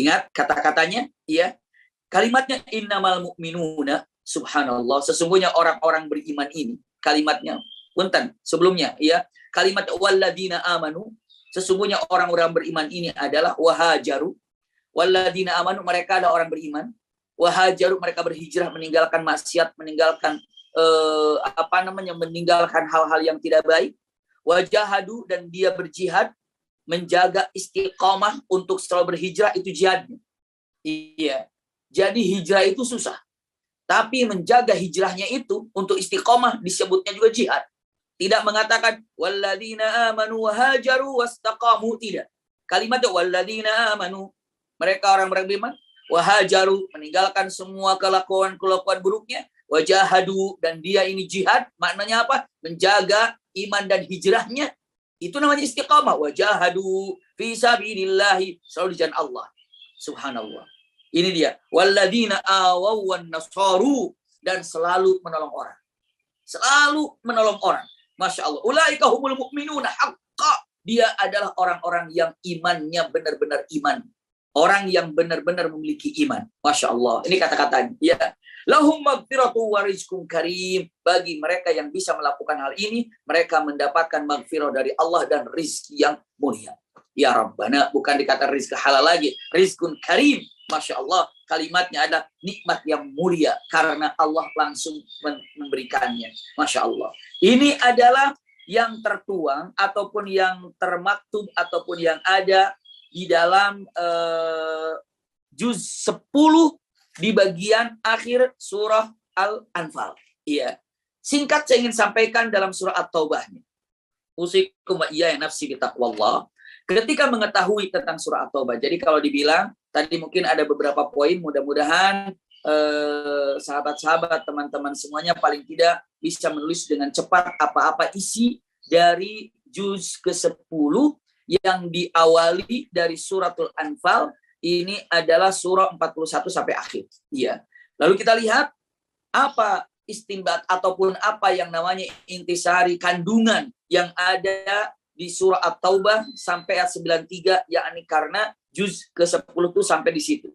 Ingat kata-katanya, ya. Kalimatnya innamal mu'minuna, subhanallah, sesungguhnya orang-orang beriman ini, kalimatnya punten sebelumnya, ya. Kalimat walladzina amanu, sesungguhnya orang-orang beriman ini adalah wahajaru. Walladzina amanu, mereka adalah orang beriman. Wahajaru, mereka berhijrah, meninggalkan maksiat, meninggalkan meninggalkan hal-hal yang tidak baik. Wajahadu, dan dia berjihad, menjaga istiqomah untuk selalu berhijrah, itu jihadnya. Iya. Jadi hijrah itu susah. Tapi menjaga hijrahnya itu untuk istiqomah disebutnya juga jihad. Tidak mengatakan walladzina amanu wahajaru wastaqamu, tidak. Kalimatnya walladzina amanu, mereka orang beriman, wahajaru, meninggalkan semua kelakuan-kelakuan buruknya, wajahadu, dan dia ini jihad, maknanya apa? Menjaga iman dan hijrahnya, itu namanya istiqamah. Wajahadu fi sabilillahi, selalu di jalan Allah. Subhanallah. Ini dia. Walladzina awaw wan nasaru, dan selalu menolong orang. Selalu menolong orang. Masya Allah. Ulaika humul mu'minuna haqqa. Dia adalah orang-orang yang imannya benar-benar iman. Orang yang benar-benar memiliki iman. Masya Allah. Ini kata-katanya. Ya. Lahum maghfiratu wa rizqun karim. Bagi mereka yang bisa melakukan hal ini, mereka mendapatkan maghfirah dari Allah dan rizki yang mulia. Ya Rabbana, bukan dikata rizki halal lagi. Rizqun karim. Masya Allah. Kalimatnya ada nikmat yang mulia karena Allah langsung memberikannya. Masya Allah. Ini adalah yang tertuang ataupun yang termaktub ataupun yang ada di dalam juz 10 di bagian akhir surah Al-Anfal. Iya. Singkat saya ingin sampaikan dalam surah At-Taubah. Usikum wa iyaya nafsi bitaqwallah. Ketika mengetahui tentang surah At-Taubah. Jadi kalau dibilang tadi mungkin ada beberapa poin, mudah-mudahan sahabat-sahabat, teman-teman semuanya paling tidak bisa menulis dengan cepat apa-apa isi dari juz ke-10 yang diawali dari suratul Anfal. Ini adalah surah 41 sampai akhir. Ya. Lalu kita lihat apa istinbat ataupun apa yang namanya intisari kandungan yang ada di surah At-Taubah sampai ayat 93, yakni karena juz ke-10 itu sampai di situ.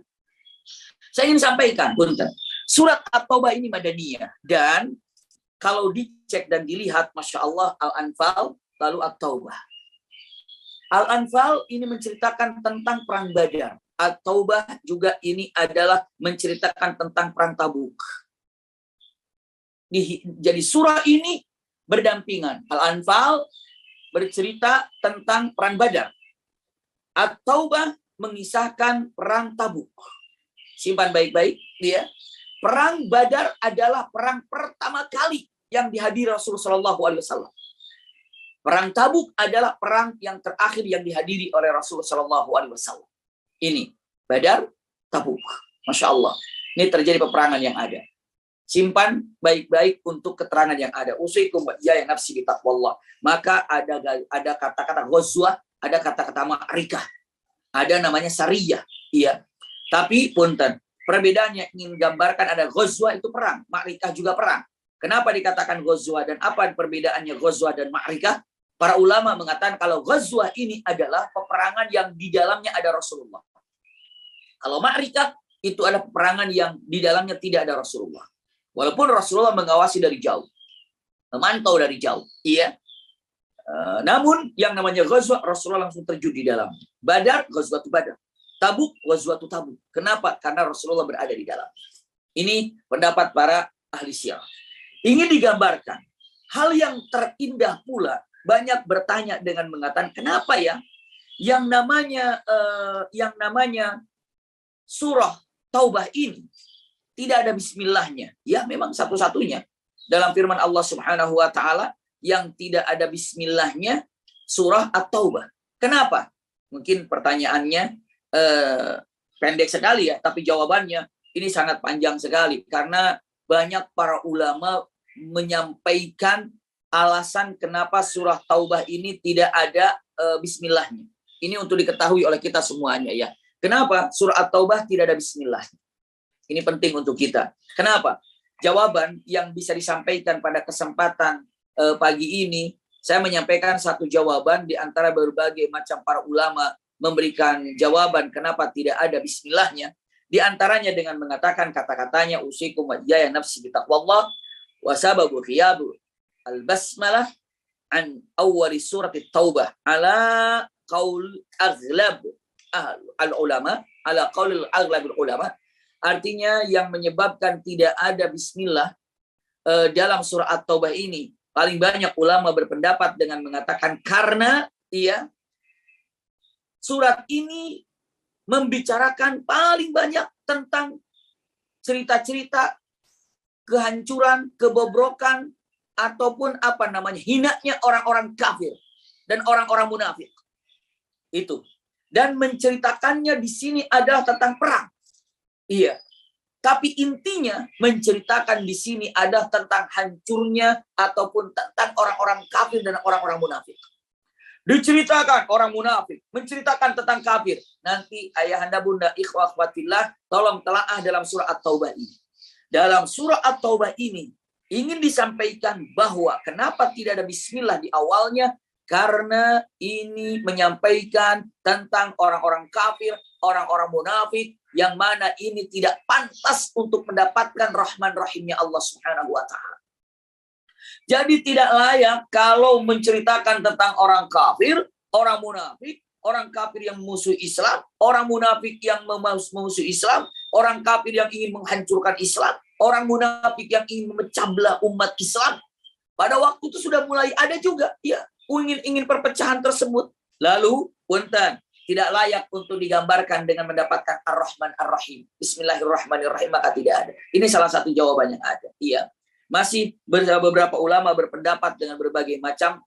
Saya ingin sampaikan, punten, surat At-Taubah ini Madaniyah, dan kalau dicek dan dilihat, Masya Allah, Al-Anfal lalu At-Taubah. Al-Anfal ini menceritakan tentang perang Badar. At-Taubah juga ini adalah menceritakan tentang perang Tabuk. Jadi surah ini berdampingan. Al-Anfal bercerita tentang perang Badar. At-Taubah mengisahkan perang Tabuk. Simpan baik-baik, ya. Perang Badar adalah perang pertama kali yang dihadiri Rasulullah SAW. Perang Tabuk adalah perang yang terakhir yang dihadiri oleh Rasulullah SAW. Ini Badar, Tabuk. Masya Allah. Ini terjadi peperangan yang ada. Simpan baik-baik untuk keterangan yang ada. Usikum ya nafsi bitaqwallah. Maka ada kata-kata ghazwah, ada kata-kata ma'rikah. Ada namanya sariyah. Iya. Tapi punten, perbedaannya ingin gambarkan ada ghazwah itu perang, ma'rikah juga perang. Kenapa dikatakan ghazwah dan apa perbedaannya ghazwah dan ma'rikah? Para ulama mengatakan kalau ghazwah ini adalah peperangan yang di dalamnya ada Rasulullah. Kalau ma'rikah itu adalah peperangan yang di dalamnya tidak ada Rasulullah. Walaupun Rasulullah mengawasi dari jauh, memantau dari jauh, iya. Namun yang namanya ghazwah Rasulullah langsung terjun di dalam. Badar, ghazwatu Badar. Tabuk, ghazwatu Tabuk. Kenapa? Karena Rasulullah berada di dalam. Ini pendapat para ahli sirah. Ingin digambarkan hal yang terindah pula, banyak bertanya dengan mengatakan kenapa ya yang namanya surah Taubah ini tidak ada bismillahnya. Ya memang satu-satunya dalam firman Allah Subhanahu wa taala yang tidak ada bismillahnya surah At-Taubah. Kenapa? Mungkin pertanyaannya pendek sekali ya, tapi jawabannya ini sangat panjang sekali karena banyak para ulama menyampaikan alasan kenapa surah Taubah ini tidak ada bismillahnya. Ini untuk diketahui oleh kita semuanya ya. Kenapa surah At-Taubah tidak ada bismillahnya? Ini penting untuk kita. Kenapa? Jawaban yang bisa disampaikan pada kesempatan pagi ini, saya menyampaikan satu jawaban di antara berbagai macam para ulama memberikan jawaban kenapa tidak ada bismillahnya, di antaranya dengan mengatakan kata-katanya usikum wa iyaya nafsi bitaqwallah wa sababu ghiyabu al-basmalah an awwali surat at-taubah ala qaul aghlab al-ulama, ala qaul aghlab al-ulama. Artinya yang menyebabkan tidak ada bismillah dalam surah At-Taubah ini, paling banyak ulama berpendapat dengan mengatakan karena surat ini membicarakan paling banyak tentang cerita-cerita kehancuran, kebobrokan, ataupun hinanya orang-orang kafir dan orang-orang munafik. Itu. Dan menceritakannya di sini adalah tentang perang. Iya. Tapi intinya menceritakan di sini adalah tentang hancurnya ataupun tentang orang-orang kafir dan orang-orang munafik. Diceritakan orang munafik, menceritakan tentang kafir. Nanti ayahanda bunda ikhwah akhwatillah, tolong telaah dalam surah At-Taubah ini. Dalam surah At-Taubah ini ingin disampaikan bahwa kenapa tidak ada bismillah di awalnya, karena ini menyampaikan tentang orang-orang kafir, orang-orang munafik, yang mana ini tidak pantas untuk mendapatkan rahman rahimnya Allah Subhanahu wa ta'ala. Jadi tidak layak kalau menceritakan tentang orang kafir, orang munafik, orang kafir yang memusuhi Islam, orang munafik yang memusuhi Islam, orang kafir yang ingin menghancurkan Islam, orang munafik yang ingin memecah belah umat Islam. Pada waktu itu sudah mulai ada juga ingin perpecahan tersebut. Lalu punten, tidak layak untuk digambarkan dengan mendapatkan Ar-Rahman Ar-Rahim. Bismillahirrahmanirrahim, maka tidak ada. Ini salah satu jawaban yang ada. Iya. Masih beberapa ulama berpendapat dengan berbagai macam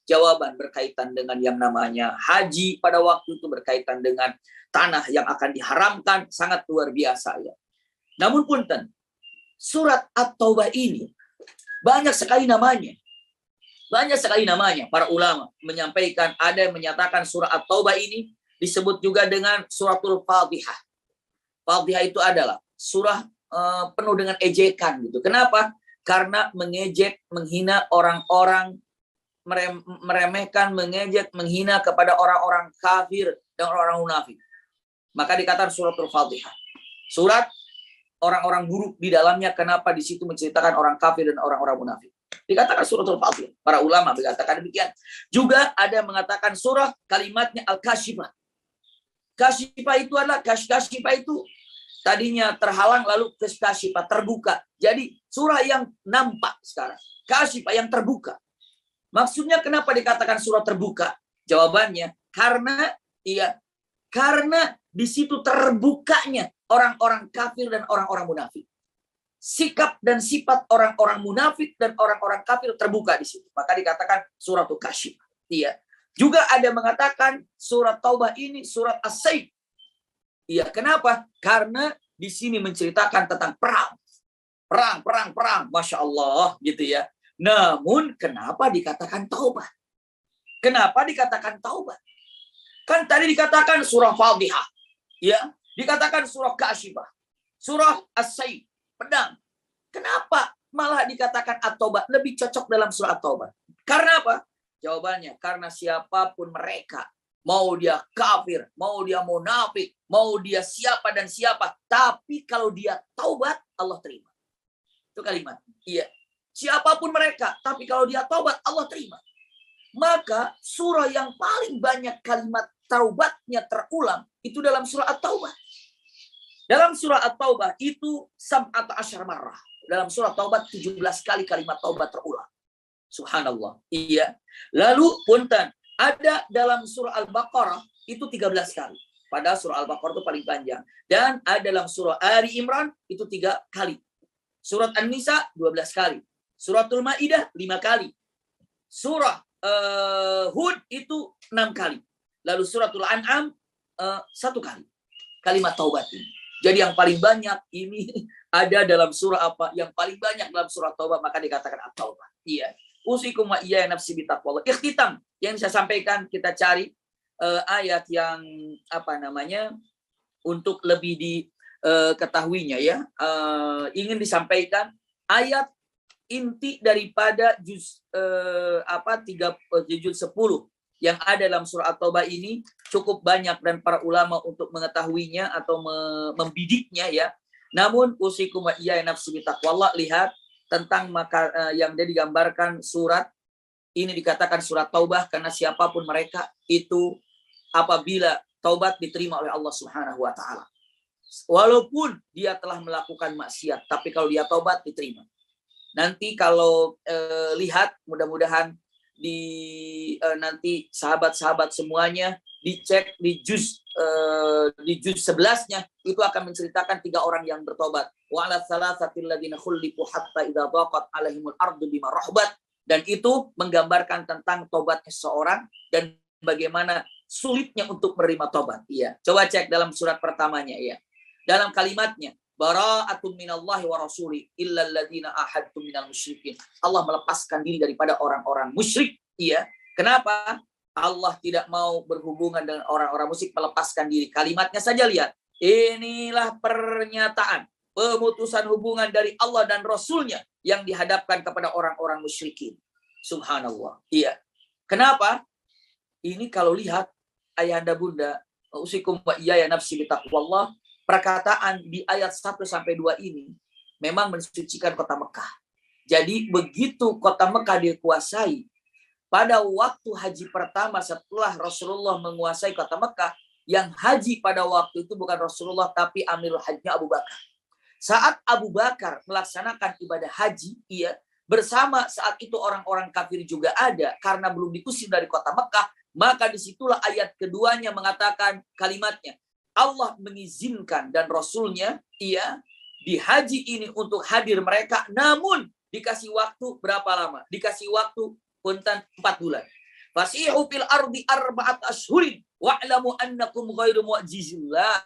jawaban berkaitan dengan yang namanya haji pada waktu itu, berkaitan dengan tanah yang akan diharamkan, sangat luar biasa ya. Namun punten, surat At-Taubah ini banyak sekali namanya. Banyak sekali namanya. Para ulama menyampaikan, ada yang menyatakan surah At-Taubah ini disebut juga dengan suratul Fatihah. Fatihah itu adalah surah penuh dengan ejekan gitu. Kenapa? Karena mengejek, menghina orang-orang, meremehkan, mengejek, menghina kepada orang-orang kafir dan orang-orang munafik. Maka dikatakan suratul Fatihah. Surat orang-orang buruk di dalamnya. Kenapa di situ menceritakan orang kafir dan orang-orang munafik? Dikatakan suratul Fatihah. Para ulama berkatakan demikian. Juga ada yang mengatakan surah kalimatnya Al-Kashifah. Kashifah itu adalah Kashifah itu tadinya terhalang, lalu Kashifah terbuka. Jadi surah yang nampak sekarang. Kashifah yang terbuka. Maksudnya kenapa dikatakan surah terbuka? Jawabannya karena di situ terbukanya orang-orang kafir dan orang-orang munafik. Sikap dan sifat orang-orang munafik dan orang-orang kafir terbuka di situ. Maka dikatakan surat Kashifah. Iya. Juga ada mengatakan surat Taubah ini surat As-Saif. Iya, kenapa? Karena di sini menceritakan tentang perang. Perang. Masya Allah, gitu ya. Namun, kenapa dikatakan Taubah? Kenapa dikatakan Taubah? Kan tadi dikatakan surah Fatihah. Ya, dikatakan surah Kashifah. Surah As-Saif, pedang. Kenapa malah dikatakan At-Taubah? Lebih cocok dalam surah At-Taubah. Karena apa? Jawabannya, karena siapapun mereka, mau dia kafir, mau dia munafik, mau dia siapa dan siapa, tapi kalau dia taubat, Allah terima. Itu kalimat. Iya. Siapapun mereka, tapi kalau dia taubat, Allah terima. Maka surah yang paling banyak kalimat taubatnya terulang itu dalam surah At-Taubah. Dalam surah At-Taubah itu sab'ata asyar marrah. Dalam surah Taubat 17 kali kalimat taubat terulang. Subhanallah. Iya. Lalu punten, ada dalam surah Al-Baqarah itu 13 kali. Padahal surah Al-Baqarah itu paling panjang. Dan ada dalam surah Ali Imran itu 3 kali. Surat An-Nisa 12 kali. Suratul Maidah 5 kali. Surah Hud itu 6 kali. Lalu suratul An'am 1 kali. Kalimat taubat ini. Jadi yang paling banyak ini ada dalam surah apa? Yang paling banyak dalam surah Taubah, maka dikatakan At-Taubah. Iya. Usikum wa iyaya nafsi bitaqwallah. Ikhtitam yang saya sampaikan, kita cari ayat yang untuk lebih diketahuinya ya. Ingin disampaikan ayat inti daripada juz 10 yang ada dalam surah At-Taubah ini cukup banyak dan para ulama untuk mengetahuinya atau membidiknya ya. Namun usikum wa iyaya nafsi bitaqwallah, lihat tentang yang dia digambarkan surat ini dikatakan surat Taubah karena siapapun mereka itu apabila taubat diterima oleh Allah Subhanahu wa taala. Walaupun dia telah melakukan maksiat, tapi kalau dia taubat diterima. Nanti kalau lihat mudah-mudahan nanti sahabat-sahabat semuanya dicek di juz 11-nya itu akan menceritakan 3 orang yang bertobat. Wa ala thalathatil ladzina khuliqu hatta idza daqat alaihimul ardu bima rahbat, dan itu menggambarkan tentang tobatnya seseorang dan bagaimana sulitnya untuk menerima tobat. Iya, coba cek dalam surat pertamanya ya. Dalam kalimatnya, bara'atun minallahi wa rasuli illal ladzina ahadtum minal musyrikin. Allah melepaskan diri daripada orang-orang musyrik. Iya. Kenapa? Allah tidak mau berhubungan dengan orang-orang musyrik, melepaskan diri. Kalimatnya saja lihat. Inilah pernyataan pemutusan hubungan dari Allah dan Rasulnya yang dihadapkan kepada orang-orang musyrikin. Subhanallah. Iya. Kenapa? Ini kalau lihat ayahanda bunda, usikum wa iyaya nafsi bitaqwallah, perkataan di ayat 1-2 ini memang mensucikan kota Mekah. Jadi begitu kota Mekah dikuasai, pada waktu haji pertama setelah Rasulullah menguasai kota Mekah, yang haji pada waktu itu bukan Rasulullah tapi Amirul Hajjnya Abu Bakar. Saat Abu Bakar melaksanakan ibadah haji, bersama saat itu orang-orang kafir juga ada karena belum diusir dari kota Mekah, maka disitulah ayat keduanya mengatakan kalimatnya, Allah mengizinkan dan Rasulnya di haji ini untuk hadir mereka, namun dikasih waktu berapa lama? Dikasih waktu punten 4 bulan. Fasihu fil ardi arba'at ashhurin wa'lamu annakum ghairu mu'jizillah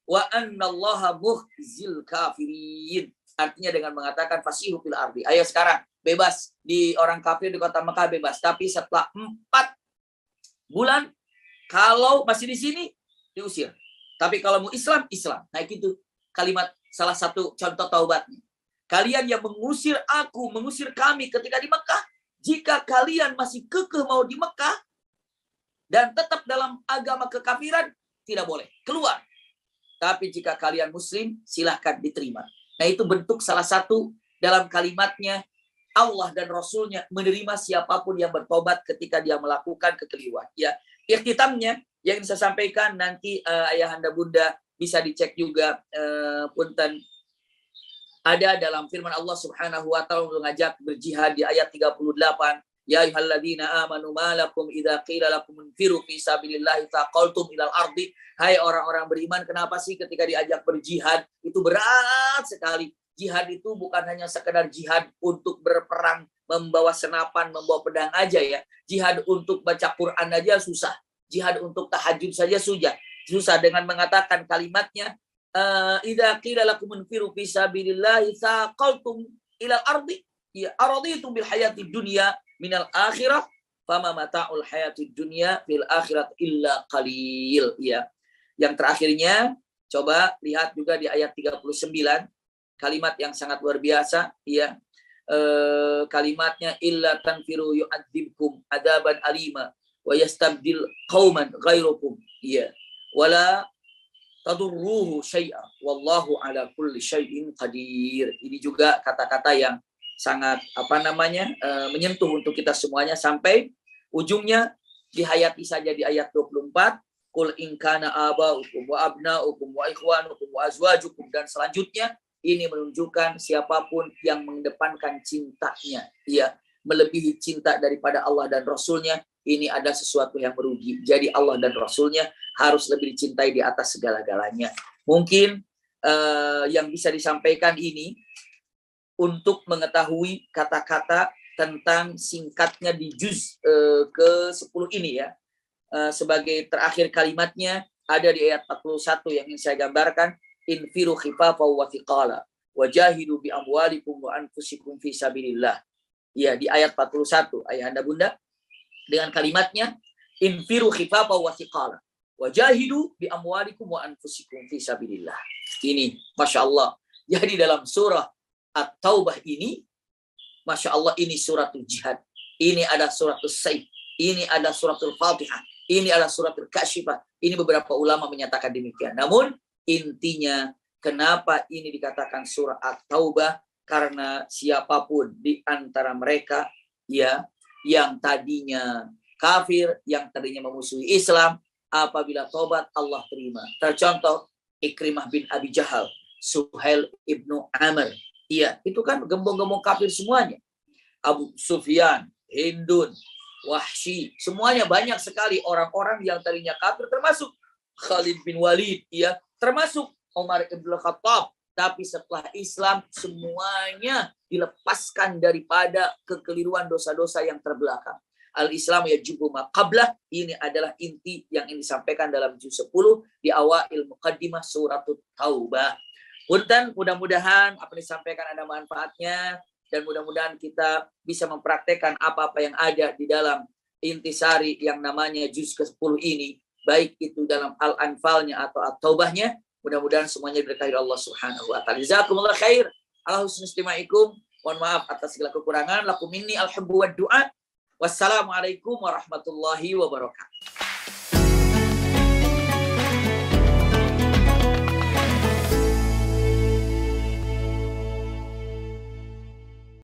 wa annallaha mukhzil kafirin. Artinya dengan mengatakan fasihu fil ardi. Ayo sekarang bebas di orang kafir di kota Mekah bebas, tapi setelah 4 bulan kalau masih di sini diusir. Tapi kalau mau Islam, Islam. Nah itu kalimat salah satu contoh taubatnya. Kalian yang mengusir aku, mengusir kami ketika di Mekah, jika kalian masih kekeh mau di Mekah dan tetap dalam agama kekafiran, tidak boleh keluar. Tapi jika kalian muslim, silahkan diterima. Nah itu bentuk salah satu dalam kalimatnya Allah dan Rasulnya menerima siapapun yang bertobat ketika dia melakukan kekeliruan. Ya, ikhtitamnya yang saya sampaikan nanti ayahanda bunda bisa dicek juga punten ada dalam firman Allah Subhanahu wa taala mengajak berjihad di ayat 38. Ya ayyuhalladzina amanu ma lakum idza qila lakum infiru fi sabilillahi taqaltum ilal ardi. Hai orang-orang beriman, kenapa sih ketika diajak berjihad itu berat sekali? Jihad itu bukan hanya sekedar jihad untuk berperang, membawa senapan, membawa pedang aja ya. Jihad untuk baca Quran aja susah. Jihad untuk tahajud saja susah dengan mengatakan kalimatnya idza qila lakum infiru fi sabilillahi taqaltum ilal ardi ya araditum bil hayatid dunya minal akhirah fama mata'ul hayatid dunya fil akhirat illa qalil ya. Yang terakhirnya coba lihat juga di ayat 39 kalimat yang sangat luar biasa ya. Kalimatnya illa tanfiru yu'adzibkum adaban alima wa yastabdil qauman ghairukum ya wala tadurruhu syai'a wallahu ala kulli syai'in qadir. Ini juga kata-kata yang sangat menyentuh untuk kita semuanya sampai ujungnya dihayati saja di ayat 24 qul in kana aba'ukum wa abna'ukum wa ikhwanukum wa azwajukum, dan selanjutnya ini menunjukkan siapapun yang mengedepankan cintanya melebihi cinta daripada Allah dan Rasulnya, ini ada sesuatu yang merugi. Jadi Allah dan Rasulnya harus lebih dicintai di atas segala-galanya. Mungkin yang bisa disampaikan ini untuk mengetahui kata-kata tentang singkatnya di juz ke-10 ini ya. Sebagai terakhir kalimatnya ada di ayat 41 yang ingin saya gambarkan. Infiru khifafa wa thiqala wajahidu bi amwalikum wa anfusikum fi sabilillah. Ya, di ayat 41 ayahanda bunda dengan kalimatnya infiru khifafa wa thiqala wajahidu bi amwalikum wa anfusikum fi sabilillah. Ini Masya Allah. Jadi dalam surah At-Taubah ini Masya Allah, ini suratul jihad. Ini ada suratul saif. ini adalah suratul Fatihah, ini adalah suratul Kasyifah. Ini beberapa ulama menyatakan demikian. Namun intinya kenapa ini dikatakan surah At-Taubah? Karena siapapun di antara mereka ya yang tadinya kafir, yang tadinya memusuhi Islam, apabila tobat Allah terima. Tercontoh Ikrimah bin Abi Jahal, Suhail ibnu Amr. Iya, itu kan gembong-gembong kafir semuanya. Abu Sufyan, Hindun, Wahsy, semuanya banyak sekali orang-orang yang tadinya kafir, termasuk Khalid bin Walid, ya, termasuk Umar ibn Khattab. Tapi setelah Islam semuanya dilepaskan daripada kekeliruan dosa-dosa yang terbelakang. Al-Islam yajibu ma qablah, ini adalah inti yang ini disampaikan dalam juz 10 di awal muqaddimah suratul Taubah. Punten, mudah-mudahan apa yang disampaikan ada manfaatnya dan mudah-mudahan kita bisa mempraktekkan apa-apa yang ada di dalam intisari yang namanya juz ke-10 ini, baik itu dalam Al-Anfalnya atau At-Taubahnya. Mudah-mudahan semuanya diberkahi Allah Subhanahu wa taala. Jazakumullah khair. Ala husni istimaikum. Mohon maaf atas segala kekurangan. Lakum minni al-hubbu wad du'a. Wassalamualaikum warahmatullahi wabarakatuh.